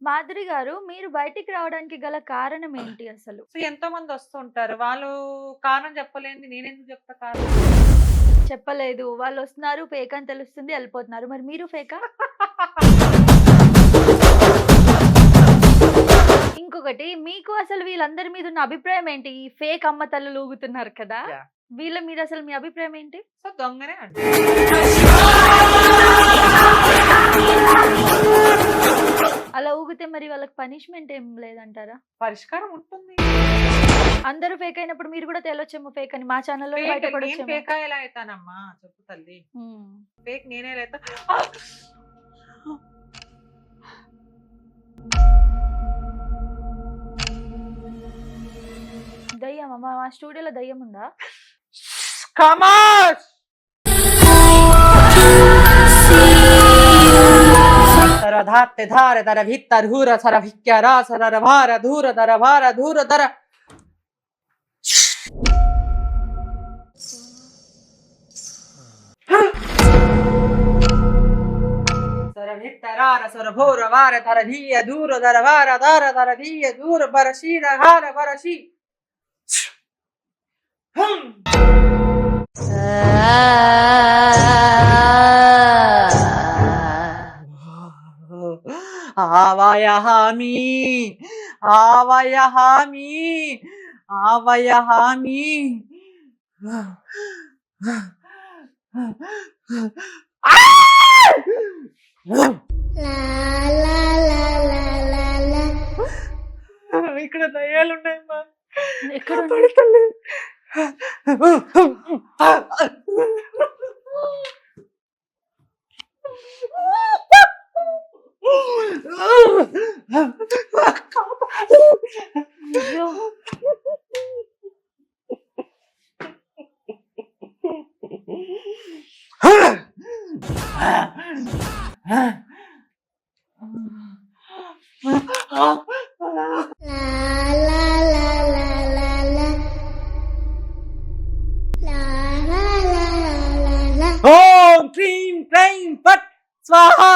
మాధురి గారు, మీరు బయటికి రావడానికి గల కారణం ఏంటి అసలు? సో ఎంతో మంది వస్తుంటారు. వాళ్ళు కారణం చెప్పలేనిది నేనెందుకు చెప్తా కారణం? చెప్పలేదు. వాళ్ళొస్తున్నారు, ఫేక్ అని తెలుస్తుంది, ఎళ్ళిపోతున్నారు. మరి మీరు ఫేకా? ఇంకొకటి మీకు అసలు వీళ్ళందరి మీద ఉన్న అభిప్రాయం ఏంటి? ఈ ఫేక్ అమ్మ తల్లులు ఊగుతున్నారు కదా! యాహ్! వీళ్ళ మీద అసలు మీ అభిప్రాయం ఏంటి? సో దొంగనే అండి. అలా ఊగితే మరి వాళ్ళకి పనిష్మెంట్ ఏం లేదంటారా? పరిష్కారం ఉంటుంది. అందరూ ఫేక్ అయినప్పుడు మీరు కూడా తేలొచ్చేమో ఫేక్ అని. మా ఛానెల్‌లోనే ఫేక్ నేను బయటపడొచ్చేమో. ఫేకా ఎలా అయితానమ్మా చెప్పు తల్లి. హ్మ్. ఫేక్ నేనెలా అయితా? దయ్యమా? మా మా స్టూడియోలో దయ్యముందా? ఖమోష్! సరధాత్తె ధార దర భిత్తరూర సరభిక్యరా సరరభార ధూర దర భార ధూర దర సరభిత్తరార సరభోర వార తరధీయ దూర దర వార దార దరధీయ దూర బరశీర హార బరశీ ఆవయహామి ఆవయహామి ఆవయహామి ఇక్కడ దయ్యాలు ఉన్నాయమ్మా. ఎక్కడున్నాయి? పడతలే. అయ్యో! ఓం క్రీం క్రైం ఫట్ స్వాహా.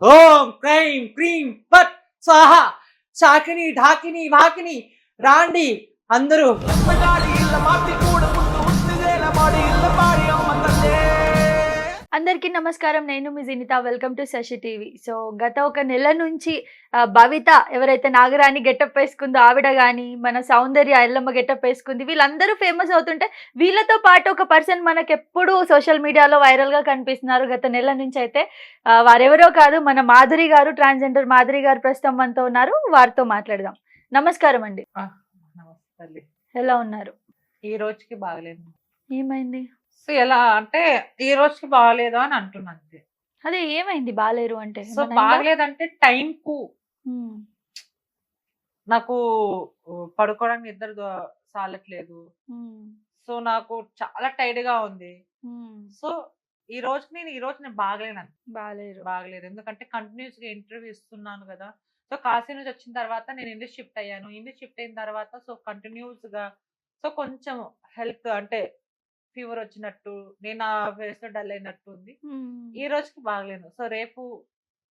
ఓం క్రైం క్రీం ఫట్ స్వాహా. శాకిని ఢాకిని వాకిని రాండి అందరూ. అందరికీ నమస్కారం. నేను మీ Jinitha. Welcome to Sashi TV. So, గత ఒక నెల నుంచి భవిత ఎవరైతే నాగరాణి గెటప్ వేసుకుందో ఆవిడ గాని, మన సౌందర్య ఎల్లమ్మ గెటప్ వేసుకుంది. వీళ్ళందరూ ఫేమస్ అవుతుంటే, వీళ్ళతో పాటు ఒక పర్సన్ మనకెప్పుడు సోషల్ మీడియాలో వైరల్‌గా కనిపిస్తున్నారు. గత నెల నుంచి అయితే వారెవరో కాదు, మన మాధురి గారు, ట్రాన్స్‌జెండర్ మాధురి గారు ప్రస్తుతం మనతో ఉన్నారు. వారితో మాట్లాడదాం. నమస్కారం అండి. నమస్తే తల్లి. ఎలా ఉన్నారు? ఈ రోజుకి బాగలేదు. ఏమైంది? సో ఎలా అంటే ఈ రోజుకి బాగలేదు అని అంటున్నా అంతే. అదే ఏమైంది బాలేరు అంటే? సో ఏమన్నా అయిందా? బాగలేదంటే టైంకు హ్మ్. నాకు పడుకోవడానికి నిద్ర సాలట్లేదు. హ్మ్. సో నాకు చాలా టైర్డ్ గా ఉంది. హ్మ్. సో ఈ రోజు నేను బాగలేను. బాలేరు. బాగలేదు. ఎందుకంటే కంటిన్యూస్ గా ఇంటర్వ్యూ ఇస్తున్నాను కదా. సో కాశీ నుంచి వచ్చిన తర్వాత నేను ఇండియా షిఫ్ట్ అయ్యాను. ఇండియా షిఫ్ట్ అయిన తర్వాత సో కంటిన్యూస్ గా సో కొంచెం హెల్త్ అంటే ఫీవర్ వచ్చినట్టు, నేను నా ఫేస్ డల్ అయినట్టు ఉంది. హ్మ్. ఈ రోజుకి బాగలేను. సో రేపు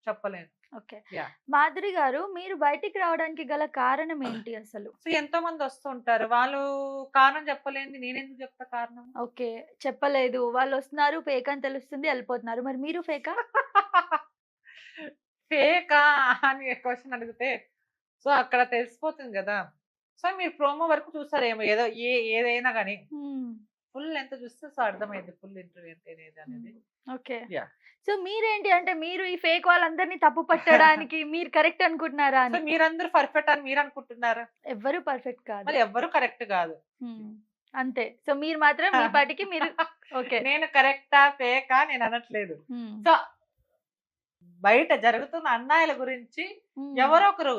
చెప్పలేను. ఓకే. యాహ్! మాధురి గారు, మీరు బయటికి రావడానికి గల కారణం ఏంటి అసలు? సో ఎంతో మంది వస్తుంటారు. వాళ్ళు కారణం చెప్పలేనిది నేనెందుకు చెప్తా కారణం? ఓకే. చెప్పలేదు. వాళ్ళొస్తున్నారు, ఫేక్ అని తెలుస్తుంది, ఎళ్ళిపోతున్నారు. మరి మీరు ఫేకా? ఫేకా అని క్వెషన్ అడిగితే సో అక్కడ తెలిసిపోతుంది గదా! సో మీరు ప్రోమో వరకు చూసారేమో ఏదో ఏదైనా గాని. హ్మ్. ఫుల్ ఎంత చూస్తే సో అర్థమైంది ఫుల్ ఇంటర్వ్యూ అంటే ఏది అనేది. ఓకే. యాహ్! సో మీరేంటి అంటే మీరు ఈ ఫేక్ వాళ్ళందరిని తప్పు పట్టడానికి మీరు కరెక్ట్ అనుకుంటున్నారా సో అని? మీరందరూ పర్ఫెక్ట్ అని మీరు అనుకుంటున్నారా? ఎవ్వరు పర్ఫెక్ట్ కాదు. మరి ఎవ్వరు కరెక్ట్ కాదు. హ్మ్. అంతే. సో మీరు మాత్రం మీ పాటికి మీరు ఓకే. నేను కరెక్టా? ఫేకా? నేను అనట్లేదు. హ్మ్. సో బయట జరుగుతున్న అన్యాయాల గురించి హ్మ్. ఎవరో ఒకరు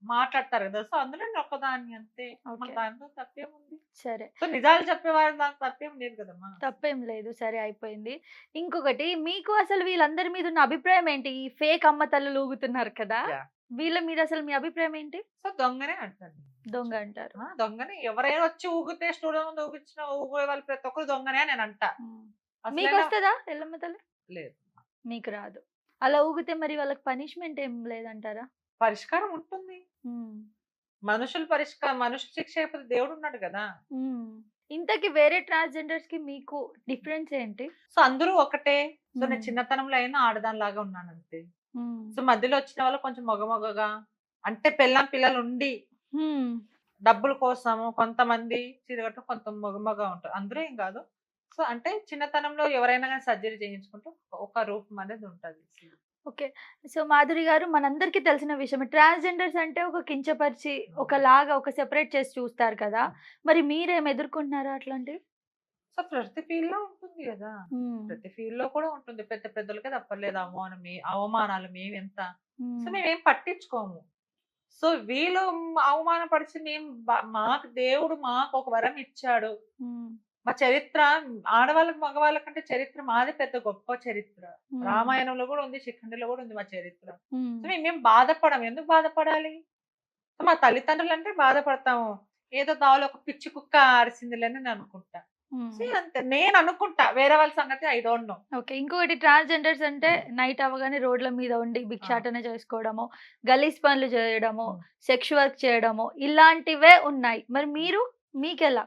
మాట్లాడతారు కదా! సో అందులో నేను ఒక్కదాన్ని అంతే. మరి ఓకే. దాంట్లో తప్పేముంది? సరే. సో నిజాలు చెప్పేవారు దాంట్లో తప్పేం లేదు కదమ్మా! తప్పేం లేదు. సరే అయిపోయింది. ఇంకొకటి మీకు అసలు వీళ్ళందరి మీద ఉన్న అభిప్రాయం ఏంటి? ఈ ఫేక్ అమ్మ తల్లులు ఊగుతున్నారు కదా! యాహ్! వీళ్ళ మీద అసలు మీ అభిప్రాయం ఏంటి? సో దొంగనే అంటాను. దొంగ అంటారు. దొంగనే ఎవరైనా వచ్చి ఊగితే స్టూడియో ముందు ఊగించిన ఊగే వాళ్ళు ప్రతి ఒక్కరు దొంగనే అని నేను అంటా. హ్మ్. అసలైన మీకొస్తదా ఎల్లమ్మ తల్లి? లేదు. మీకు రాదు. అలా ఊగితే మరి వాళ్ళకి పనిష్మెంట్ ఏం లేదంటారా? పరిష్కారం ఉంటుంది. హ్మ్. మనుషులు శిక్ష అయిపోతే దేవుడు ఉన్నాడు కదా! హ్మ్. ఇంతకి వేరే ట్రాన్స్‌జెండర్స్‌కి మీకు డిఫరెన్స్ ఏంటి? సో అందరూ ఒకటే. సో నేను హ్మ్. చిన్నతనంలో అయినా ఆడదానిలాగా ఉన్నానంతే. హ్మ్. సో మధ్యలో వచ్చిన వాళ్ళు కొంచెం మొగగా అంటే పెళ్ళాం పిల్లలుండి హ్మ్. డబ్బుల కోసము కొంతమంది చీరగట్టు కొంత మొగగా ఉంటారు. అందరూ ఏం కాదు. సో అంటే చిన్నతనంలో ఎవరైనా గాని సర్జరీ చేయించుకుంటే ఒక రూపం అనేది ఉంటది. ఓకే. సో, మాధురి గారు మనందరికీ తెలిసిన విషయమే. ట్రాన్స్‌జెండర్స్ అంటే ఒక కించపరిచి, ఒకలాగా ఒక సెపరేట్ చేసి చూస్తారు కదా! మరి మీరేమి ఎదుర్కొంటున్నారా అట్లాంటివి? సో ప్రతి ఫీల్డ్‌లో ఉంటుంది గదా! హ్మ్. ప్రతి ఫీల్డ్‌లో కూడా ఉంటుంది. పెద్దోళ్ళకే తప్పలేదు అవమానాలు మేమెంత. సో హ్మ్. మేమేం పట్టించుకోము. సో వీళ్ళు అవమానపరిచి మాకు దేవుడు మాకొక వరం ఇచ్చాడు. హ్మ్. మా చరిత్ర ఆడవాళ్ళకి, మగవాళ్ళ కంటే చరిత్ర మాది పెద్ద గొప్ప చరిత్ర. హ్మ్. రామాయణంలో గూడా ఉంది. శిఖండిలో గూడా ఉంది మా చరిత్ర. హ్మ్. సో మేమేం బాధపడము. ఎందుకు బాధపడాలి? సో మా తల్లిదండ్రులంటే బాధపడతాము. ఏదో దావలో ఒక పిచ్చి కుక్క అరిసిందిలే అని నేను అనుకుంటా. హ్మ్. సీ అంతే. నేననుకుంటా. వేరే వాళ్ళ సంగతి ఐ డోంట్ నో. ఓకే. ఇంకొకటి ట్రాన్స్‌జెండర్స్ అంటే నైట్ అవ్వగానే రోడ్ల మీద ఉండి ఆ! భిక్షాటన చేసుకోవడము, గలీజ్ పనులు చేయడము, హ్మ్. సెక్స్ వర్క్ చేయడము ఇలాంటివే ఉన్నాయి. మరి హ్మ్. మీరు మీకెలా?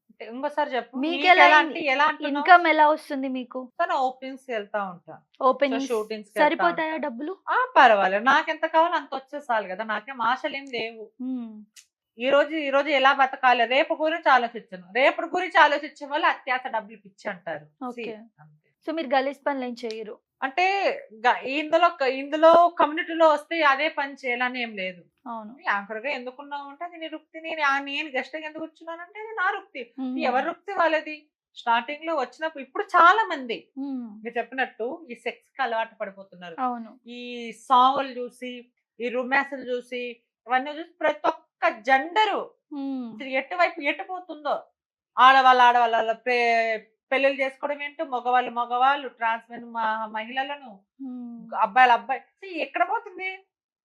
అంటే ఇంకోసారి చెప్పు. మీకెలా మీకెలా అంటే ఎలా అంటున్నావు? ఇన్‌కమ్ ఎలా వస్తుంది మీకు? తను ఓపెనింగ్స్‌కి వెళ్తా ఉంటా. సో ఓపెనింగ్స్ షూటింగ్స్‌కి వెళ్తా సరిపోతాయా ఉంటా. డబ్బులు? పర్వాలేదు. నాకెంత కావాలో అంత వచ్చేస్తే చాలు గదా! నాకేం ఆశలేం లేవు. హ్మ్. ఈ రోజు ఎలా బతకాలి? రేపు గురించి ఆలోచించను. రేపటి గురించి ఆలోచించే వాళ్ళు అత్యాస డబ్బులు పిచ్చి అంటారు. See okay. అంతే. సో, మీరు గలీజ్ పనులేం చెయ్యరు. అంటే గ ఇందులో కమ్యూనిటీలో వస్తే అదే పని చేయాలని ఏం లేదు. అవును. యాంకర్‌గా ఎందుకున్నావు అంటే అది నీ వృత్తి. నేను గెస్ట్‌గా ఎందుకు కూర్చున్నానంటే అది నా వృత్తి. హ్మ్. ఎవరి వృత్తి వాళ్ళది. స్టార్టింగ్‌లో వచ్చినప్పుడు ఇప్పుడు చాలా మంది హ్మ్. మీరు చెప్పినట్టు ఈ సెక్స్‌కి అలవాటు పడిపోతున్నారు. అవును. ఈ సాంగులు జూసి, ఈ రొమాన్స్‌లు జూసి, ఇవన్నీ జూసి ప్రతి ఒక్క జెండరు హ్మ్. అసలు ఎటువైపు ఎటుపోతుందో. ఆడవాళ్ళు పెళ్ళిళ్ళు చేసుకోవడం ఏంటో, మగవాళ్ళు ట్రాన్స్ మహిళలను, హ్మ్. అబ్బాయి ఎక్కడ పోతుంది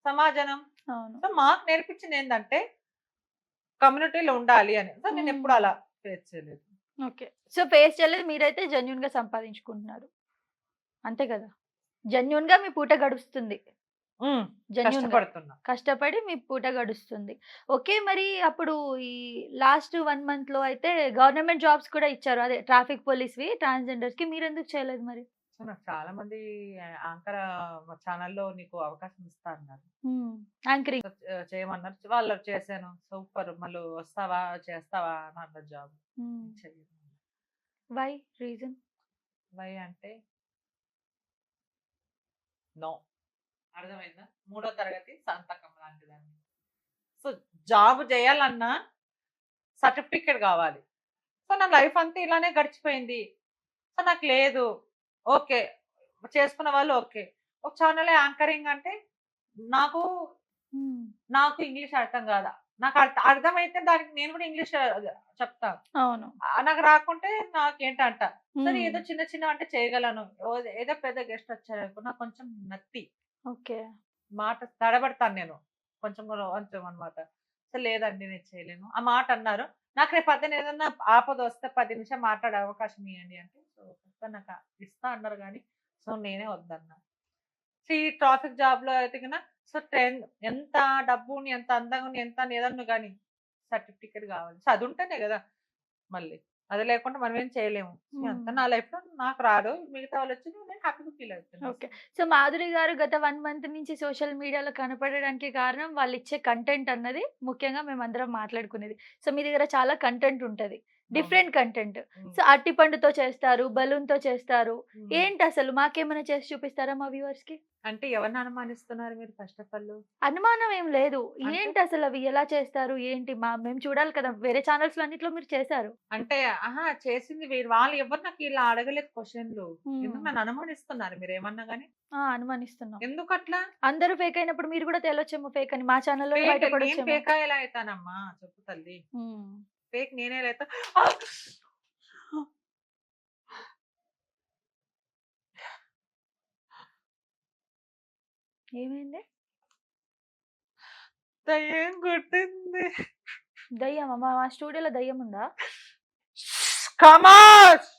సమాజం? అవును. సో, మాకు నేర్పించిందేందంటే కమ్యూనిటీలో ఉండాలి అని. సో, నేనెప్పుడు హ్మ్. అలా ఫేస్ చేయలేదు. ఓకే. సో, ఫేస్ చేయలేదు. మీరైతే జెన్యూన్‌గా సంపాదించుకుంటున్నారు. అంతే కదా! జెన్యూన్‌గా మీ పూట గడుస్తుంది. హ్మ్. జెన్యూన్‌గా. కష్టపడుతున్నా. కష్టపడి మీ పూట గడుస్తుంది. ఓకే. మరి అప్పుడు ఈ లాస్ట్ 1 మంత్‌లో అయితే గవర్నమెంట్ జాబ్స్ కూడా ఇచ్చారు. అదే ట్రాఫిక్ పోలీస్‌వి ట్రాన్స్‌జెండర్స్‌కి మీరెందుకు చేయలేదు మరి? సో, నాకు చాలా మంది యాంకర్ ఛానెల్‌లో నీకు అవకాశం ఇస్తా అన్నారు. హ్మ్. యాంకరింగ్. సో, చేయమన్నారు. వాళ్ళు చేశాను. సూపర్ మళ్ళీ వస్తావా? చేస్తావా? అని అన్నారు జాబ్. హ్మ్. చెయ్యను. వై? రీజన్? వై అంటే నో. అర్థమైందా? మూడో తరగతి సంతకం లాంటిదని. సో, జాబ్ చేయాలన్నా సర్టిఫికేట్ గావాలి. సో, నా లైఫ్ అంతా ఇలానే గడిచిపోయింది. సో, నాకు లేదు. ఓకే. చేసుకున్న వాళ్ళు ఓకే. ఒక ఛానెల్‌లో యాంకరింగ్ అంటే నాకు, హ్మ్. నాకు ఇంగ్లీష్ అర్థం కాదా? నాకు అర్థమైతే దానికి నేను కూడా ఇంగ్లీష్ చెప్తా. అవును. నాకు రాకుంటే నాకేంటంట. సరే హ్మ్. ఏదో చిన్నవంటే చేయగలను. ఏదో పెద్ద గెస్ట్ వచ్చారనుకో నాకు కొంచెం నత్తి. ఓకే. మాట తడబడతాను నేను. కొంచెం అన్నమాట. సో, లేదండి నేను చేయలేను. ఆ మాట అన్నారు. నాకు రేపు పొద్దున ఏదన్నా ఆపదొస్తే 10 నిమిషాలు మాట్లాడే అవకాశం ఇయ్యండి అంటే, సో, నాకు ఇస్తా అన్నారు గానీ, సో, నేనే వద్దన్నా. సో, ఈ ట్రాఫిక్ జాబ్‌లో అయితే గిన సో, ఎంత డబ్బుని, ఎంత అందంగా ఎంత ఏదన్నా గాని సర్టిఫికేట్ గావాలి. సో, అదుంటేనే గదా! మళ్ళీ. అది లేకుండా మనమేం చేయలేము. సో, హ్మ్. అంతా నా లైఫ్‌లో నాకు రాదు. మిగతా వాళ్ళొచ్చి నేను హ్యాపీగా ఫీల్ అవుతున్నా. ఓకే. సో, మాధురి గారు గత 1 మంత్ నుంచి సోషల్ మీడియాలో కనపడడానికి కారణం వాళ్ళిచ్చే కంటెంట్ అన్నది ముఖ్యంగా మేమందరం మాట్లాడుకునేది. సో, మీ దగ్గర చాలా కంటెంట్ ఉంటది. Different content. ఉమ్, సో అరటిపండుతో చేస్తారు, బలూన్‌తో చేస్తారు. ఉమ్. ఏంటసలు మాకేమైనా చేసి చూపిస్తారా మా వ్యూవర్స్‌కి? అంటే ఎవరిని అనుమానిస్తున్నారు మీరు ఫస్ట్ ఆఫ్ ఆల్? అనుమానం ఏం లేదు. అంటే ఏంటసలు అవి ఎలా చేస్తారు? ఏంటి? మేము చూడాలి కదా! వేరే ఛానెల్స్‌లో అన్నిట్లో మీరు చేశారు. అంటే ఆహా చేసింది వీరు వాళ్ళు ఎవరు నాకు ఇలా అడగలేదు క్వశ్చన్లు. హ్మ్. ఎందుకు నన్ను అనుమానిస్తున్నారు మీరు ఏమన్నా గానీ? ఆ! అనుమానిస్తున్నాం. ఎందుకు అట్లా? అందరూ ఫేక్ అయినప్పుడు మీరు కూడా తేలొచ్చేమో ఫేక్ అని. మా ఛానెల్‌లోనే ఫేక్ నేను బయటపడొచ్చేమో. ఫేకా ఎలా అయితానమ్మా చెప్పు తల్లి. హ్మ్. ఫేక్ నేనే ఎలా అయితా? ఏమైంది? దయ్యం కొట్టింది. దయ్యమా? మా మా స్టూడియోలో దయ్యముందా? కమాష్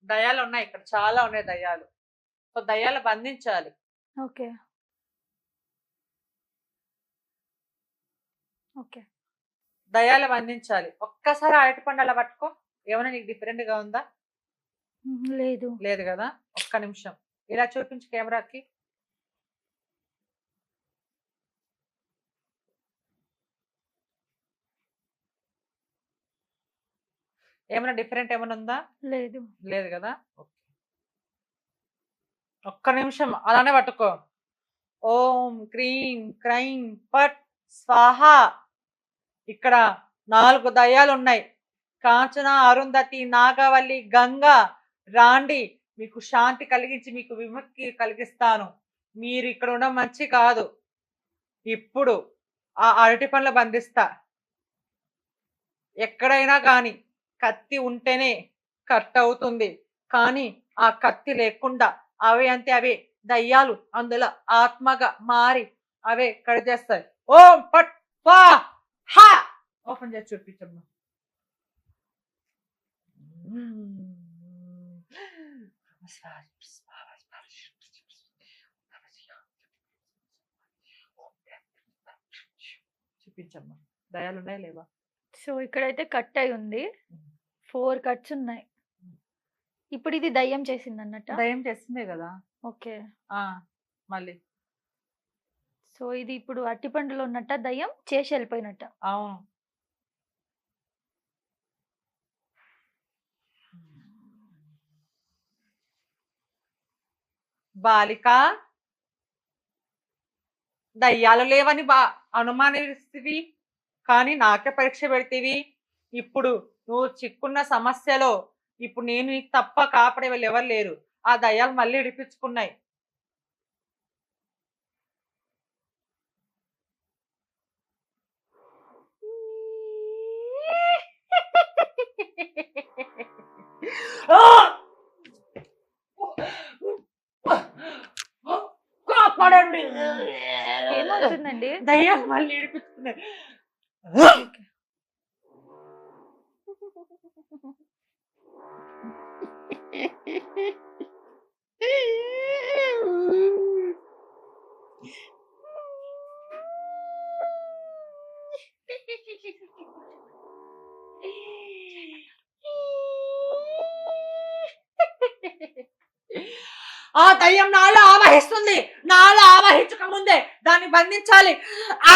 దయ్యాలు ఉన్నాయి ఇక్కడ చాలా ఉన్నాయి దయ్యాలు. సో దయ్యాలు బంధించాలి. ఓకే. ఓకే. దయ్యాలు బంధించాలి. ఒక్కసారి అరటిపండు అలా పట్టుకో. ఏమైనా నీకు డిఫరెంట్ గా ఉందా? హుహు. లేదు. లేదు కదా. ఒక్క నిమిషం ఇలా చూపించు కెమెరాకి. ఏమైనా డిఫరెంట్ ఏమైనా ఉందా? లేదు. లేదు కదా. ఒక్క నిమిషం అలానే పట్టుకో. ఓం క్రీం క్రైం పట్ స్వాహ. ఇక్కడ 4 దయ్యాలు ఉన్నాయి. కాంచన, అరుంధతి, నాగవల్లి, గంగ రాండి. మీకు శాంతి కలిగించి మీకు విముక్తి కలిగిస్తాను. మీరు ఇక్కడ ఉండడం మంచి కాదు. ఇప్పుడు ఆ అరటి పండ్లు బంధిస్తా. ఎక్కడైనా కానీ కత్తి ఉంటేనే కట్ అవుతుంది. కానీ ఆ కత్తి లేకుండా అవే అంతే అవే దయ్యాలు అందులో ఆత్మగా మారి అవే కడిచేస్తాయి. ఓం పట్ పా హా. ఓపెన్ చేసి చూపించమ్మా. చూపించమ్మా. దయాలు ఉన్నాయి లేవా? సో ఇక్కడైతే కట్ అయి ఉంది. 4 కట్స్ ఉన్నాయి. ఇప్పుడు ఇది దయ్యం చేసిందన్నట్టా? దయ్యం చేస్తుందే కదా. ఓకే. ఆ మళ్ళీ సో ఇది ఇప్పుడు అరటిపండులో ఉన్నట్టా దయ్యం? చేసి వెళ్ళిపోయినట్టా? అవును. బాలిక దయ్యాలు లేవని అనుమానిస్తివి. కానీ నాకే పరీక్ష పెడితివి. ఇప్పుడు నువ్వు చిక్కున్న సమస్యలో ఇప్పుడు నేను నీకు తప్ప కాపాడే వాళ్ళు ఎవరు లేరు. ఆ దయ్యాలు మళ్ళీ ఇడిపించుకున్నాయి. కాపాడండి. ఏమవుతుందండి? దయ్యాలు మళ్ళీ ఇడిపించుకున్నాయి. ఓకే. ఆ దయ్యం నాలో ఆవహిస్తుంది. నాలో ఆవహించక ముందే దాన్ని బంధించాలి. ఆ!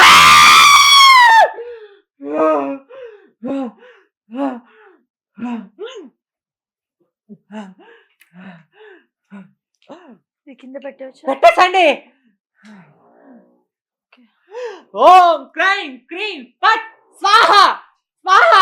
ఇది కింద పెట్టవచ్చా? పెట్టేసండి. ఓకే. ఓం క్రైం క్రీం పట్ స్వాహ స్వాహ.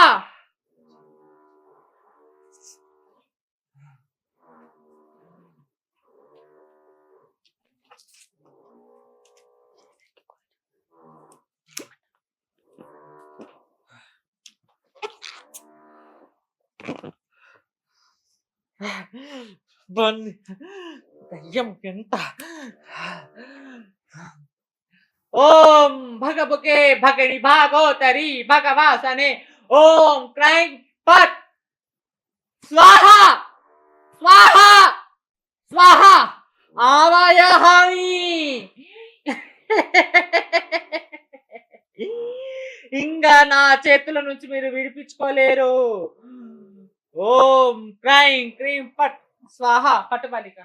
దయ్యం ఎంత ఓం భగబుకే భగని భాగోతరి భగవాసనే ఓం క్రైం పట్ స్వాహ స్వాహ స్వాహ ఆవాయహామి. ఇంకా నా చేతుల నుంచి మీరు విడిపించుకోలేరు. ఓం క్రైం క్రీం పట్ స్వాహ పట్టుబాలిక.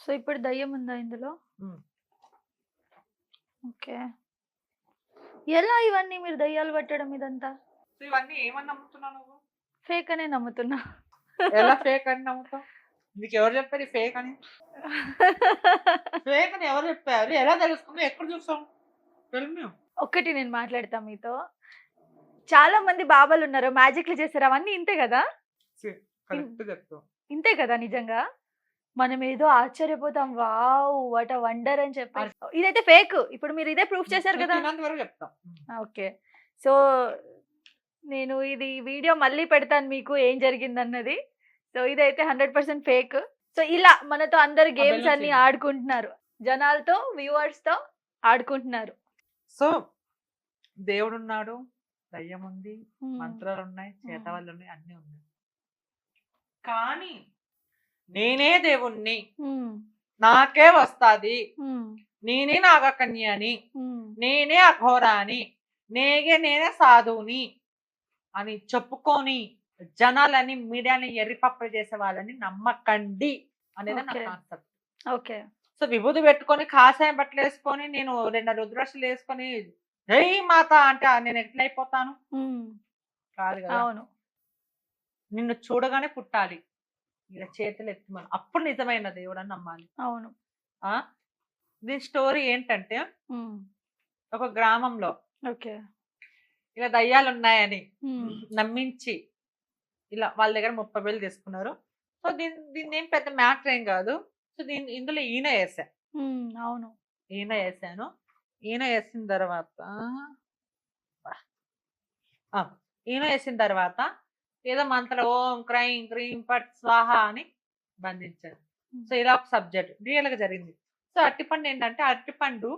సో ఇప్పుడు దయ్యం ఉందా ఇందులో? ఉమ్. ఓకే. ఎలా ఇవన్నీ మీరు దయ్యాలు పట్టడం ఇదంతా? సో ఇవన్నీ ఏమని నమ్ముతున్నావు నువ్వు? ఫేక్ అనే నమ్ముతున్నా. ఎలా ఫేక్ అని నమ్ముతావు? నీకు ఎవరు చెప్పారు ఫేక్ అని? ఫేక్ అని ఎవరు చెప్పారు? ఎలా తెలుసుకున్నావు? ఎక్కడ చూసావు? తెలియదు. ఒక్కటి నేను మాట్లాడతా మీతో. చాలా మంది బాబాలు ఉన్నారు, మ్యాజిక్లు చేశారు, అవన్నీ ఇంతే కదా? కరెక్ట్ చెప్తావు. ఇంతే కదా నిజంగా? మనం ఏదో ఆశ్చర్యపోతాం, వావ్ వాట్ అ వండర్ అని చెప్పి. ఇదైతే ఫేక్. ఇప్పుడు మీరు ఇదే ప్రూఫ్ చేశారు కదా? తినంత వరకు చెప్తాం. ఓకే. సో నేను ఇది వీడియో మళ్ళీ పెడతాను మీకు ఏం జరిగిందన్నది. సో ఇదైతే 100% ఫేక్. సో ఇలా మనతో అందరు గేమ్స్ అన్ని ఆడుకుంటున్నారు, జనాలతో వ్యూవర్స్ తో ఆడుకుంటున్నారు. సో దేవుడు ఉన్నాడు, దయ్యం ఉంది, మంత్రాలు ఉన్నాయి, చేతవాళ్ళు ఉన్నాయి, అన్ని ఉన్నాయి. కానీ నేనే దేవుణ్ణి, నాకే వస్తాది, నేనే నాగకన్యని, నేనే అఘోరాని, నేనే సాధువుని అని చెప్పుకొని జనాలని మీడియాని ఎర్రిపప్పలు చేసే వాళ్ళని నమ్మకండి అనేది నా కాన్సెప్ట్. ఓకే. సో విభూతి పెట్టుకొని కాషాయం బట్టలు వేసుకొని నేను 2 రుద్రాక్షలు వేసుకొని జై మాత అంటే నేను ఎట్లా అయిపోతాను? కాదు కదా. అవును. నిన్ను చూడగానే పుట్టాలి, ఇలా చేతులు ఎత్తుమని, అప్పుడు నిజమైన దేవుడు అని నమ్మాలి. అవును. దీని స్టోరీ ఏంటంటే, ఒక గ్రామంలో ఓకే ఇలా దయ్యాలు ఉన్నాయని నమ్మించి ఇలా వాళ్ళ దగ్గర 30,000 తీసుకున్నారు. సో దీన్ని ఏం పెద్ద మ్యాటర్ ఏం కాదు. సో ఇందులో ఈయన వేసా. అవును. ఈయన వేసాను. ఈయన వేసిన తర్వాత ఏదో మంత్రం ఓం క్రైం క్రీం పట్ స్వాహ అని బంధించారు. సో ఇలా ఒక సబ్జెక్ట్ రియల్ గా జరిగింది. సో అరటిపండు ఏంటంటే, అరటిపండు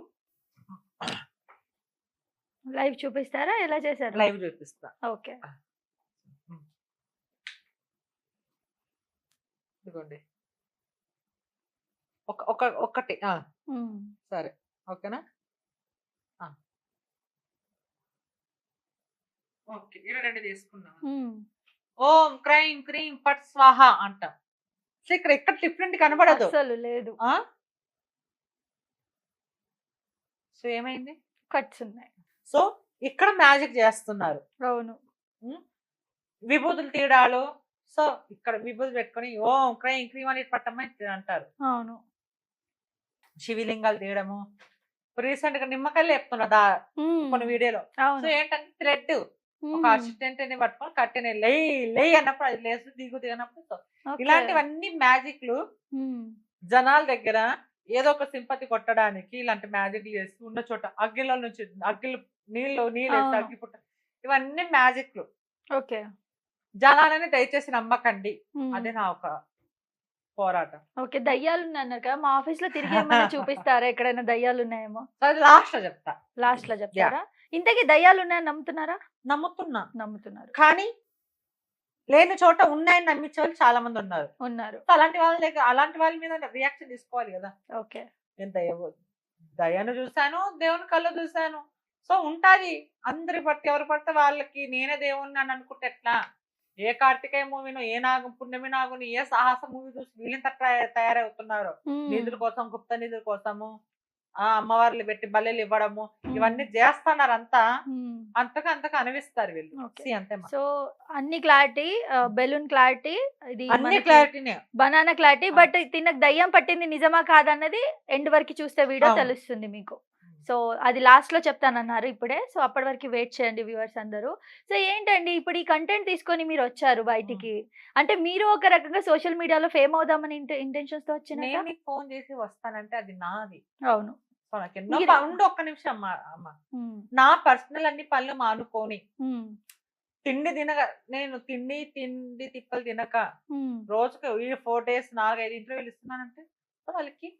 లైవ్ చూపిస్తారా? ఎలా చేశారు? లైవ్ చూపిస్తా. ఓకే. ఇదిగోండి ఒకటి. సరే ఓకేనా? ఓకే, ఇలా 2 తీసుకున్నాం. ఓం క్రైం క్రీం పట్ స్వాహ అంటాం. సో ఇక్కడ డిఫరెంట్ కనబడదు. అసలు లేదు. సో ఏమైంది? కట్స్ ఉన్నాయి. సో ఇక్కడ మ్యాజిక్ చేస్తున్నారు. అవును. విభూతులు తీయడాలు. సో ఇక్కడ విభూతులు పెట్టుకొని ఓం క్రైం క్రీం అని పట్టమని అంటారు. అవును. శివలింగాలు తీయడము. రీసెంట్ గా నిమ్మకాయలు చెప్తున్నా కొన్ని వీడియోలో. సో ఏంటంటే థ్రెడ్ ఒక అసిస్టెంట్ ని పట్టుకొని కట్టిన లే అన్నప్పుడు అది లేసు దిగు దిగినప్పుడు. ఇలాంటివన్నీ మ్యాజిక్లు జనాల దగ్గర ఏదో ఒక సింపతి కొట్టడానికి ఇలాంటి మ్యాజిక్ చేసి ఉన్న చోట అగ్గిలో నుంచి నీళ్ళు వేసి అగ్గి పుట్ట, ఇవన్నీ మ్యాజిక్లు. ఓకే. జనాలని దయచేసి నమ్మకండి, అదే నా ఒక పోరాటం. ఓకే. దయ్యాలు అన్నారు కదా, మా ఆఫీస్ లో తిరిగి ఏమైనా చూపిస్తారా? ఎక్కడైనా దయ్యాలు ఉన్నాయేమో? లాస్ట్ లో చెప్తా. లాస్ట్ లో చెప్తారా? ఇంతకీ దయ్యాలు ఉన్నాయని నమ్ముతున్నారా? నమ్ముతున్నారు. కానీ లేని చోట ఉన్నాయని నమ్మించే వాళ్ళు చాలా మంది ఉన్నారు. అలాంటి వాళ్ళ మీద రియాక్షన్ తీసుకోవాలి కదా. ఓకే. నేను దయ్యాన్ని చూసాను, దేవుని కళ్ళు చూసాను. సో ఉంటాది అందరి బట్టి, ఎవరు పడితే వాళ్ళకి నేనే దేవుణ్ణి అని అనుకుంటే ఎట్లా? ఏ కార్తికేయ మూవీను, ఏ పుణ్యమి నాగుని, ఏ సాహస మూవీ చూసి వీళ్ళంత తయారవుతున్నారు. నిధుల కోసం, గుప్త నిధుల కోసము, అమ్మవార్లు పెట్టి బల్లెలు ఇవ్వడము, ఇవన్నీ చేస్తున్నారు. అంతగా అనిపిస్తారు వీళ్ళు. అంతే. సో అన్ని క్లారిటీ, బెలూన్ క్లారిటీ, ఇది అన్ని క్లారిటీనే, బనానా క్లారిటీ. బట్ తినకు దయ్యం పట్టింది నిజమా కాదన్నది ఎండ్ వరకు చూస్తే వీడియో తెలుస్తుంది మీకు. సో అది లాస్ట్ లో చెప్తానన్నారు ఇప్పుడే. సో అప్పటి వరకు వెయిట్ చేయండి వ్యూవర్స్ అందరూ. సో ఏంటండి ఇప్పుడు ఈ కంటెంట్ తీసుకొని మీరు వచ్చారు బయటికి, అంటే మీరు ఒక రకంగా సోషల్ మీడియాలో ఫేమ్ అవుదామని ఇంటెన్షన్స్ తో వచ్చిన ఫోన్ చేసి వస్తానంటే అది నాది. అవును. ఒక్క నిమిషం అమ్మా, నా పర్సనల్ అన్ని పనులు మానుకొని తిండి నేను తిండి తిప్పలు తినక రోజుకి 4 days 4-5 ఇంటర్వ్యూలు ఇస్తున్నానంటే వాళ్ళకి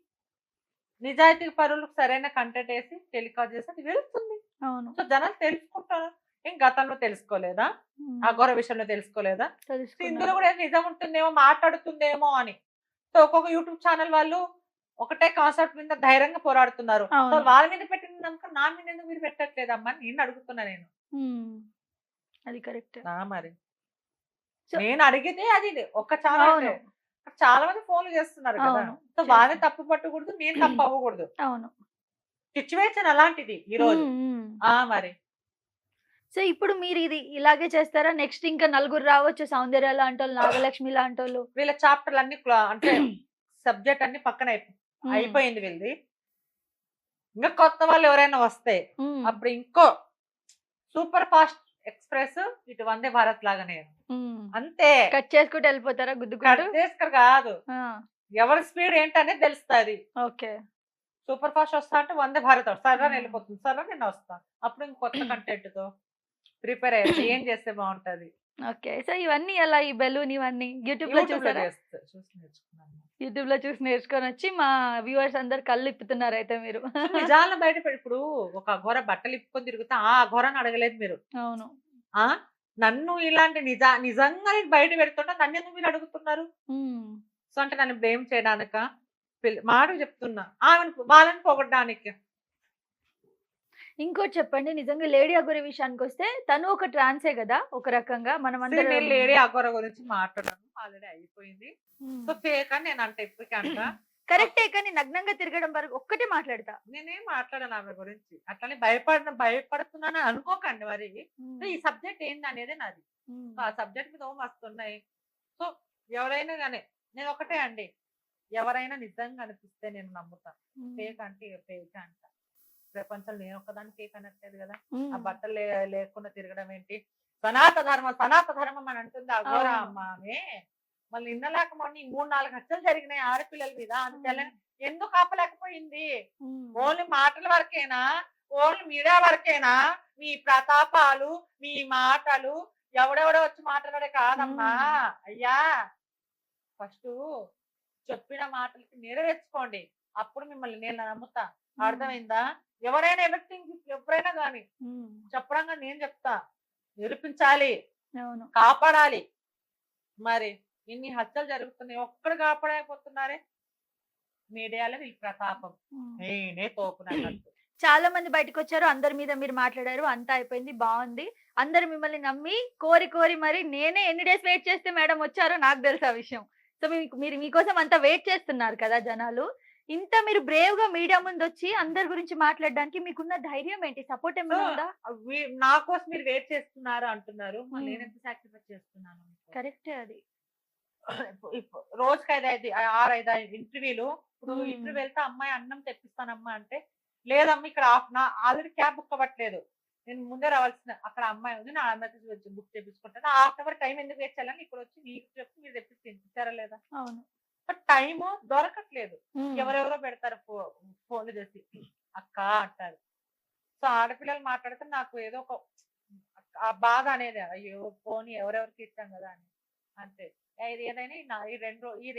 నిజాయితీ పరులకు సరైన కంటెంట్ వేసి టెలికాస్ట్ చేసి అది వెళ్తుంది. సో జనాలు తెలుసుకుంటారు. ఏం గతంలో తెలుసుకోలేదా? అఘోర విషయంలో తెలుసుకోలేదా? ఇందులో కూడా నిజం ఉంటుందేమో, మాట్లాడుతుందేమో అని. సో ఒక్కొక్క యూట్యూబ్ ఛానల్ వాళ్ళు ఒకటే కాన్సెప్ట్ మీద ధైర్యంగా పోరాడుతున్నారు. సో వాళ్ళ మీద పెట్టిన నమ్మకం నా మీద ఎందుకు మీరు పెట్టట్లేదమ్మా నేను అడుగుతున్నా. నేను అది కరెక్ట్. మరి సో నేను అడిగితే అది ఒక చాలా అంటే అవును. చాలా మంది ఫోన్లు చేస్తున్నారు కదా. అవును. సో వాళ్ళని తప్పు పట్టకూడదు, నేను తప్పు అవ్వకూడదు. అవును. సిచ్యువేషన్ అలాంటిది ఈ రోజు. హ్మ్. హ్మ్. మరి సో ఇప్పుడు మీరు ఇది ఇలాగే చేస్తారా? నెక్స్ట్ ఇంకా నలుగురు రావచ్చు. సౌందర్య లాంటోళ్ళు, నాగలక్ష్మి లాంటోళ్ళు. వీళ్ళ చాప్టర్లు అన్ని అంటే సబ్జెక్ట్ అన్ని పక్కన హ్మ్. అయిపోయింది వీళ్ళది. ఇంకా కొత్త వాళ్ళు ఎవరైనా వస్తే హ్మ్. అప్పుడు ఇంకో సూపర్ ఫాస్ట్ ఎక్స్‌ప్రెస్ ఇటు వందే భారత్ లాగానే. హ్మ్. అంతే. కట్ చేసుకుంటూ ఎళ్ళిపోతారా కట్ గుద్దుకుంటూ? చేసుకొని కాదు. ఆ! ఎవరి స్పీడ్ ఏంటనేది తెలుస్తది. ఓకే. సూపర్ ఫాస్ట్ వస్తా అంటే వందే భారత్ సర్రని హ్మ్. వెళ్ళిపోతుంది. సర్రని నేను వస్తా. అప్పుడు ఇంక కొత్త కంటెంట్‌తో ప్రిపేర్ అయ్యేది. ఏం చేస్తే బావుంటది. ఓకే. సో ఇవన్నీ ఎలా ఈ బెలూన్ ఇవన్నీ యూట్యూబ్‌లో యూట్యూబ్‌లో చూసారా? చూసి నేర్చుకున్నాను. యూట్యూబ్‌లో చూసి నేర్చుకొనొచ్చి మా వ్యూవర్స్ అందరు కళ్ళు ఇప్పుతున్నారైతే మీరు. సో నిజాలను బయట ఇప్పుడు ఒక అఘోర బట్టలు ఇప్పుకొని తిరుగుతా ఆ అఘోరాని అడగలేదు మీరు. అవును. ఆ! నన్ను ఇలాంటి నిజంగా నేను బయట పెడుతుంటే నన్నెందుకు మీరు అడుగుతున్నారు? హ్మ్. సో అంటే నన్ను బ్లేమ్ చేయడానికా? మాటకు చెప్తున్నా. వాళ్ళని పొగడ్డానికి. ఇంకోటి చెప్పండి. నిజంగా 'లేడీ అఘోరి' విషయానికొస్తే తను ఒక ట్రాన్సే గదా! ఒక రకంగా మనమందరం నేను లేడీ అఘోర గురించి మాట్లాడను. ఆల్రెడీ అయిపోయింది. హ్మ్. సో ఫేక్ అని నేను ఇప్పటికి అంట. కరెక్టే కానీ నగ్నంగా తిరగడం వరకు ఒక్కటే మాట్లాడతా. నేనేం మాట్లాడను ఆమె గురించి. అట్లని భయపడుతున్నానని అనుకోకండి మరి. సో హ్మ్. ఈ సబ్జెక్ట్ ఏందనేదే నాది. హ్మ్. సో ఆ సబ్జెక్ట్ మీద మస్తున్నాయి. సో ఎవరైనా గాని నేను ఒకటే అండి. ఎవరైనా నిజంగా అనిపిస్తే నేను నమ్ముతాను. హ్మ్. ఫేక్ అంటే ఫేక్ అంట. ప్రపంచంలో నేను ఒక్కదాన్ని ఫేక్ అనట్లేదు కదా. ఆ హ్మ్. బట్టలు లేకుండా తిరగడం ఏంటి? సనాత ధర్మం అని అంటుంది అఘోర అవును. అమ్మ ఆమె. మళ్ళీ నిన్నలేక మొన్న ఈ 3, 4 హత్యలు జరిగినాయి ఆడపిల్లల మీద. అందువల్ల హ్మ్. ఎందుకు ఆపలేకపోయింది? హ్మ్. ఓన్లీ మాటల వరకేనా? Only media వరకేనా? మీ ప్రతాపాలు, మీ మాటలు ఎవడెవడో వచ్చి మాట్లాడే కాదమ్మా. హ్మ్. అయ్యా! ఫస్టు చెప్పిన మాటలకి నెరవేర్చుకోండి. అప్పుడు మిమ్మల్ని నేను నమ్ముతా. హ్మ్. అర్థమైందా? ఎవరైనా ఎవరైనా గాని హ్మ్. చెప్పడంగా నేను చెప్తా. నిరూపించాలి. అవును. కాపాడాలి. మరి ఇన్ని హత్యలు జరుగుతున్నాయి. ఒక్కడు కాపాడలేకపోతున్నారే. మీడియాలో వీళ్ళ ప్రతాపం. హ్మ్. నేనే తోపునన్నట్టు. చాలా మంది బయటకొచ్చారు. అందరి మీద మీరు మాట్లాడారు. అంతా అయిపోయింది. బావుంది. అందరూ మిమ్మల్ని నమ్మి కోరి కోరి మరి నేనే ఎన్ని డేస్ వెయిట్ చేస్తే మేడం వచ్చారో నాకు తెలుసు ఆ విషయం. సో, మీరు మీకోసం అంత వెయిట్ చేస్తున్నారు కదా జనాలు. ఇంత మీరు బ్రేవ్‌గా మీడియా ముందొచ్చి అందరి గురించి మాట్లాడడానికి మీకున్న ధైర్యం ఏంటి? సపోర్ట్ సో, ఏమైనా ఉందా? నా కోసం మీరు వెయిట్ చేస్తున్నారు అంటున్నారు. మరి హ్మ్. నేనెంత సాక్రిఫైస్ చేస్తున్నాను మీకు? కరెక్టే అది. రోజుకి 6, 5 ఇంటర్వ్యూలు. ఇప్పుడు హ్మ్. ఇంటర్వ్యూ వెళ్తే అమ్మాయి అన్నం తెప్పిస్తానమ్మా అంటే, లేదమ్మా ఇక్కడ ఆల్రెడీ క్యాబ్ బుక్ అవ్వట్లేదు. నేను ముందే రావాల్సిన అక్కడ అమ్మాయి ఉంది. నా మెసేజ్ వచ్చి బుక్ చేపించుకుంటాను. హాఫ్ అవర్ టైం ఎందుకు వేస్ట్ చేయాలని ఇక్కడొచ్చి మీకు చెప్పి మీరు తెప్పించి తినిపించారా లేదా? అవును. బట్ టైము దొరకట్లేదు. హ్మ్. ఎవరెవరో పెడతారు ఫోన్లు చేసి అక్క అంటారు. సో ఆడపిల్లలు మాట్లాడితే నాకు ఏదో ఒక ఆ బాధ అనేది అయ్యో పోనీ ఎవరెవరికి ఇచ్చాం కదా అని అంతే. ఇది ఏదైనా ఈ 2 ఈ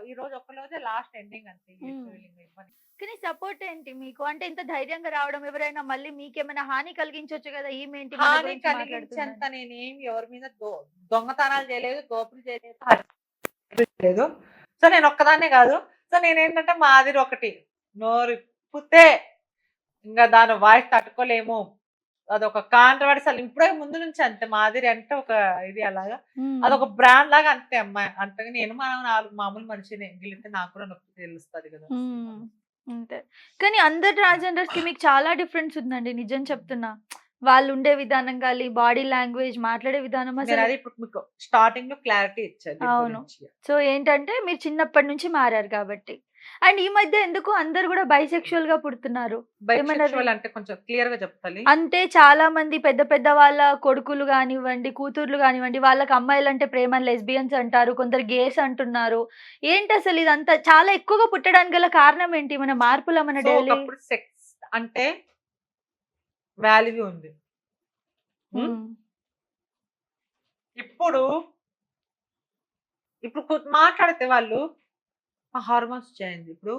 ఈ రోజు ఒక్క రోజే లాస్ట్ ఎండింగ్ అంతే. ఈ హ్మ్. ఇంటర్వ్యూలింగ్ ఇవ్వని. కానీ సపోర్ట్ ఏంటి మీకు? అంటే ఇంత ధైర్యంగా రావడం ఎవరైనా మళ్ళీ మీకేమైనా హాని కలిగించొచ్చు గదా! ఈమేంటి మన హాని గురించి కలిగించేంత మాట్లాడుతుందని. నేనేమి ఎవరి మీద దొంగతనాలు చేయలేదు, దోపిడీ చేయలేదు, లేదు. సో నేను ఒక్కదాన్నే కాదు. సో నేనేంటంటే మాదిరి ఒకటి నోరిప్పితే ఇంగా దాని వాయిస్ తట్టుకోలేము. అదొక కాంట్రోవర్సల్ ఇప్పుడే ముందు నుంచి అంతే. మాదిరి అంటే ఒక ఇది అలాగా. హ్మ్. అదొక బ్రాండ్ లాగా అంతే అమ్మాయి. అంతగా నేను మామూలు మనిషినే. గిల్లితే నాకు కూడా నొప్పి తెలుస్తది కదా! హ్మ్. అంతే. కానీ అందరు ట్రాన్స్‌జెండర్స్‌కి మీకు చాలా డిఫరెన్స్ ఉందండి. నిజం చెప్తున్నా. వాళ్ళుండే విధానం గాని, బాడీ లాంగ్వేజ్, మాట్లాడే విధానం అసలు నేనదే ఇప్పుడు మీకు స్టార్టింగ్‌లో క్లారిటీ ఇచ్చా దీని అవును. గురించి. సో, ఏంటంటే మీరు చిన్నప్పటి నుంచి మారారు కాబట్టి. అండ్ ఈ మధ్య ఎందుకో అందరూ గూడా బైసెక్షువల్‌గా పుడుతున్నారు. ఏమన్నా బైసెక్షువల్ అంటే కొంచెం క్లియర్‌గా చెప్పాలి. అంటే చాలా మంది పెద్ద పెద్ద వాళ్ళ కొడుకులు గానివ్వండి, కూతుర్లు గానివ్వండి, వాళ్ళకి అమ్మాయిలంటే ప్రేమ అని లెస్బియన్స్ అంటారు. కొందరు గేస్ అంటున్నారు. ఏంటసలు ఇదంతా చాలా ఎక్కువగా పుట్టడానికి గల కారణం ఏంటి? ఏమైనా మార్పులేమన్నా సో డైలీ ఒకప్పుడు సెక్స్ అంటే వాల్యూ ఉంది. హ్మ్. హ్మ్. ఇప్పుడు ఇప్పుడు మాట్లాడితే వాళ్ళు హార్మోన్స్ చేంజ్. ఇప్పుడు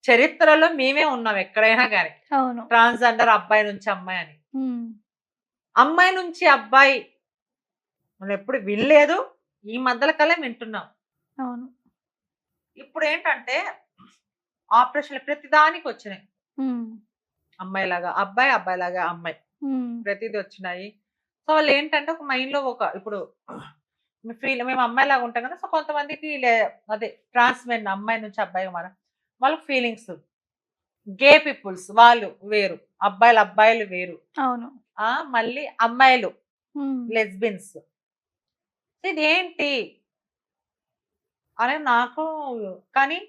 చరిత్రలో మేమే ఉన్నాం ఎక్కడైనా గాని. అవును. ట్రాన్స్‌జెండర్ అబ్బాయి నుంచి అమ్మాయి అని. హ్మ్. అమ్మాయి నుంచి అబ్బాయి మనం ఎప్పుడు వినలేదు. ఈ మధ్యల కాలం వింటున్నాం. అవును. ఇప్పుడేంటంటే ఆపరేషన్‌లు ప్రతిదానికి వచ్చినాయి. హ్మ్. అమ్మాయిలాగా అబ్బాయి, అబ్బాయిలాగా అమ్మాయి. హ్మ్. ప్రతిది వచ్చినాయి. సో వాళ్ళు ఏంటంటే ఒక మైండ్ లో ఒక ఇప్పుడు ఫీల్ మేము అమ్మాయిలాగా ఉంటాం కదా. సో కొంతమందికి అదే ట్రాన్స్మెన్ అమ్మాయి నుంచి అబ్బాయి వాళ్ళకి ఫీలింగ్స్. గే పీపుల్స్ వాళ్ళు వేరు, అబ్బాయిలు వేరు. అవును. మళ్ళీ అమ్మాయిలు హ్మ్. లెస్బియన్స్. ఇదేంటి అనేది నాకు, కానీ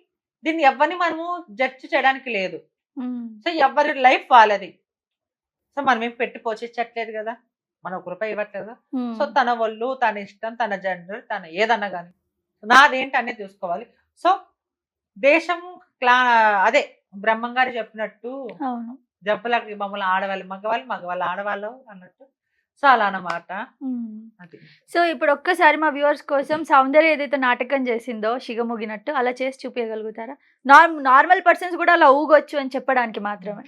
దీన్ని ఎవరిని మనము జడ్జ్ చేయడానికి లేదు. హ్మ్. సో ఎవరి లైఫ్ వాళ్ళది. సో మనం ఏం పెట్టి పోషించట్లేదు కదా, మనం ఒక రూపాయి ఇవ్వట్లేదు కదా. సో హ్మ్. తన ఒళ్ళు, తన ఇష్టం, తన జెండర్, తన ఏదన్నా కానీ నాదేంటి అనేది చూసుకోవాలి. సో దేశం క్లా అదే బ్రహ్మం గారు చెప్పినట్టు అవును. జబ్బులకి మమ్మల్ని ఆడవాళ్ళు మగవాళ్ళు, మగవాళ్ళు ఆడవాళ్ళు అన్నట్టు. సో అలా అన్నమాట. హ్మ్. అది. సో ఇప్పుడు ఒక్కసారి మా వ్యూవర్స్ కోసం సౌందర్య ఏదైతే నాటకం చేసిందో షిగమొగినట్టు అలా చేసి చూపియగలుగుతారా? నార్మల్ పర్సన్స్ కూడా అలా ఊగొచ్చు అని చెప్పడానికి మాత్రమే.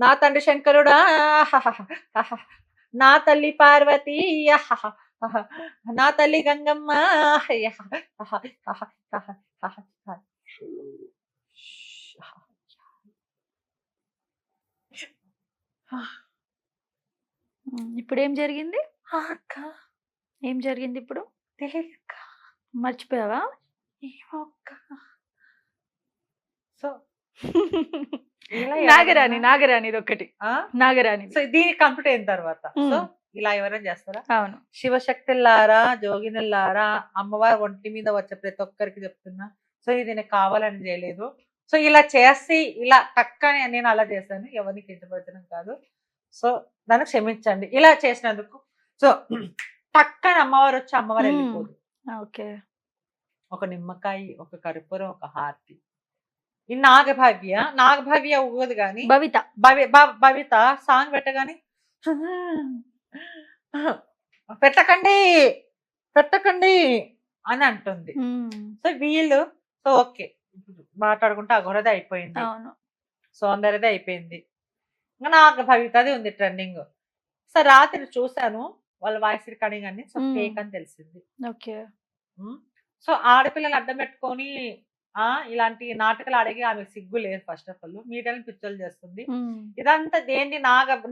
నా తండ్రి శంకరుడా, నా తల్లి పార్వతి, నా తల్లి గంగమ్మ. ఇప్పుడేం జరిగింది? అక్క ఏం జరిగింది ఇప్పుడు? తెలియక మర్చిపోయావా? ఏమో అక్క. సో ఇలా నాగరాణి, ఎవరైనా నాగరాణిదొక్కటి. ఆ? నాగరాణిది. సో దీనికి కంప్లీట్ అయిన తర్వాత సో హ్మ్. ఇలా ఎవరైనా చేస్తారా? అవును. శివశక్తులారా, జోగినులారా, అమ్మవారి ఒంటి మీద వచ్చే ప్రతి ఒక్కరికి చెప్తున్నా. సో ఇది నేను కావాలని చేయలేదు. సో ఇలా చేసి ఇలా టక్కని నేను అలా చేశాను. ఎవరిని కించపరచడం కాదు. సో నన్ను క్షమించండి ఇలా చేసినందుకు. సో టక్కని అమ్మవారు వచ్చి అమ్మవారు హ్మ్. వెళ్ళిపోదు. ఓకే. ఒక నిమ్మకాయ, ఒక కర్పూరం, ఒక హారతి. ఈ నాగభవ్య ఊగదు గాని భవిత. భవిత సాంగ్ పెట్టగానే పెట్టకండి పెట్టకండి అని అంటుంది. హ్మ్. సో వీళ్ళు సో ఓకే మాట్లాడుకుంటే అఘోరదే అయిపోయింది, అవును. సౌందర్యదే అయిపోయింది. ఇంకా నాకు భవితది ఉంది ట్రెండింగ్. సో రాత్రి చూశాను వాళ్ళ వాయిస్ రికార్డింగ్ అని. సో ఫేక్ అని తెలిసింది. ఓకే. సో ఆడపిల్లలు అడ్డం పెట్టుకొని ఇలాంటి నాటకాలు అడిగి ఆమె సిగ్గు లేదు. ఫస్ట్ ఆఫ్ ఆల్ మీడియాని పిచ్చోలు చేస్తుంది. హ్మ్. ఇదంతా దేన్ని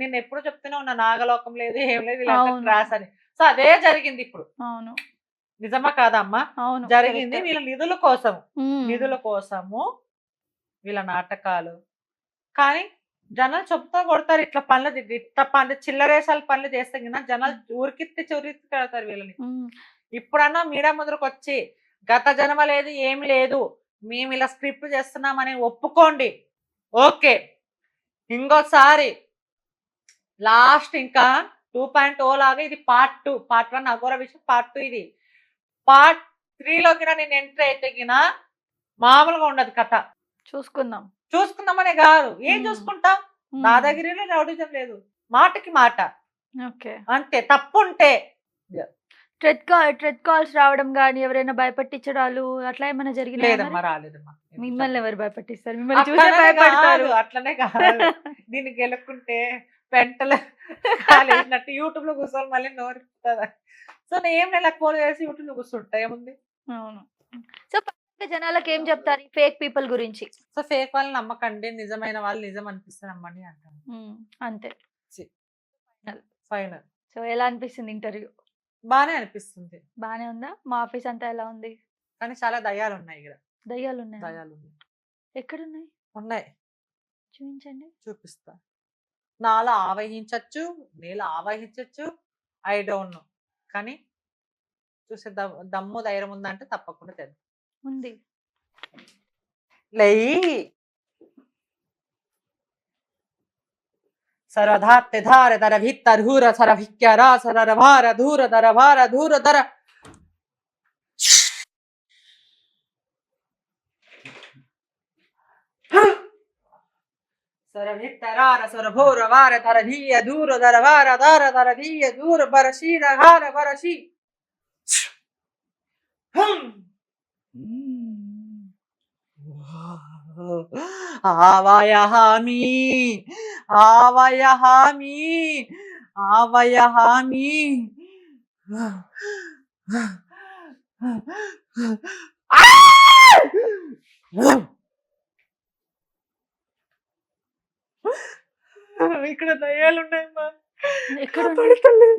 నేను ఎప్పుడు చెప్తూనే ఉన్నా నాగలోకం లేదు ఏం లేదు ఇలా అవును. ట్రాస్ అని. సో అదే జరిగింది ఇప్పుడు. అవును. నిజమా కాదమ్మా? అవును. జరిగింది. కరెక్టే. వీళ్ళ నిధుల కోసము హ్మ్. నిధుల కోసము వీళ్ళ నాటకాలు. కానీ జనాలు చెప్తా కొడతారు ఇట్లా చిల్లరేసాల పనులు చేస్తే గిన జనాలు ఊరికిత్తి చొరిత్తి కడతారు వీళ్ళని. హ్మ్. ఇప్పుడన్నా మీడియా ముందరకు వచ్చి గత జన్మ లేదు ఏం లేదు, మేము ఇలా స్క్రిప్ట్ చేస్తున్నామని ఒప్పుకోండి. ఓకే, ఇంకోసారి లాస్ట్ ఇంకా 2.0 లాగా ఇది పార్ట్ 2. పార్ట్ 1 అఘోర విషయం, పార్ట్ 2 ఇది. పార్ట్ 3లోకి నేను ఎంట్రీ అయితే గిన మామూలుగా ఉండదు కథ. చూసుకుందాం. చూసుకుందామనే కాదు, ఏం చూసుకుంటాం? హ్మ్. దాదాగిరిలో రౌడిజం లేదు, మాటకి మాట ఓకే. అంతే. తప్పుంటే ట్రెడ్ కాల్స్ రావడం గాని, ఎవరైనా భయపెట్టించడాలు అట్లా ఏమైనా జరిగినాయా లేదమ్మా, మరి? రాలేదమ్మా. మిమ్మల్ని ఎవరు భయపెట్టిస్తారు? మిమ్మల్ని చూసే అట్లనే భయపడతారు. కాదు, అట్లనే కాదు. దీన్ని గెలుక్కుంటే పెంటలు కాలేసినట్టు యూట్యూబ్ లో కూర్చొని మళ్ళీ నోరుతుందా. సో నేను ఇలా ఫోన్ చేసి యూట్యూబ్ లో కూర్చుంటా ఏముంది. అవును. సో జనాలకి ఏం చెప్తారు ఈ ఫేక్ పీపుల్ గురించి? సో ఫేక్ వాళ్ళని నమ్మకండి, నిజమైన వాళ్ళు నిజం అనిపిస్తే నమ్మండి అంటాను. అంతే. ఫైనల్. సో ఎలా అనిపిస్తుంది ఇంటర్వ్యూ? బానే అనిపిస్తుంది. బానే ఉందా? మా ఆఫీస్ అంతా ఎలా ఉంది? కానీ చాలా దయ్యాలు ఉన్నాయి ఇక్కడ. దయ్యాలు ఉన్నాయి? దయ్యాలు ఉన్నాయి. ఎక్కడున్నాయి? ఉన్నాయి, చూపించండి. చూపిస్తా. నాలో ఆవహించచ్చు, నీలో ఆవహించచ్చు, ఐ డోంట్ నో. కానీ చూసే దమ్ము ధైర్యం ఉందంటే తప్పకుండా తెలుసు ఉంది. లెయ్యి సరధార దర భిత్తరూర సర భిక్యర సర భార ధూర దర భార ధూర దర సర భిత్తరార సర భోర వార దర ధీయ దూర దర వార దార దర ధీయ దూర బరషి రహార బరషి ఆవయహామి ఆవయహామి ఆవయహామి ఇక్కడ దయ్యాలు ఉన్నాయమ్మా. ఎక్కడ కాపాడు తల్లి.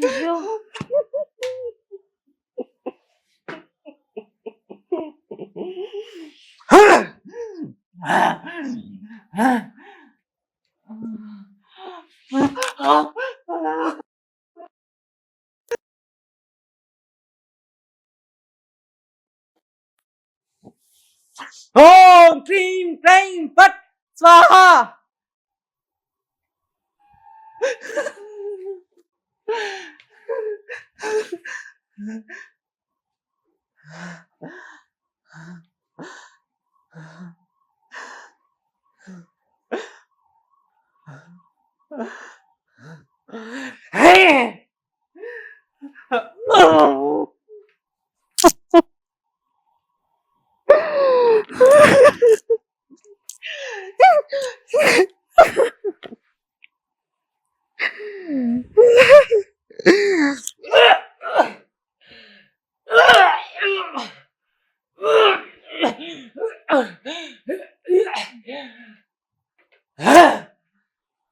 అయ్యో ఓం క్రీం క్రైం ఫట్ స్వాహా.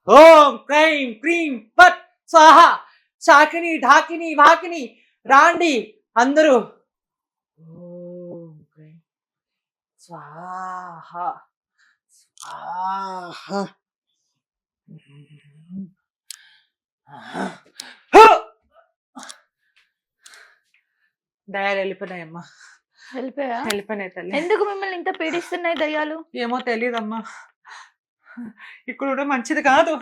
ఓం క్రైం క్రీం ఫట్ స్వాహా. శాకిని ఢాకిని వాకిని రాండి అందరూ. ఓం క్రైం స్వాహా స్వాహా. దయాలు వెళ్ళిపోయినాయమ్మా. వెళ్ళిపోయా వెళ్ళిపోయినాయి తల్లి. ఎందుకు మిమ్మల్ని ఇంత పీడిస్తున్నాయి దయ్యాలు? ఏమో తెలియదమ్మా, ఇక్కడ కూడా మంచిది కాదు.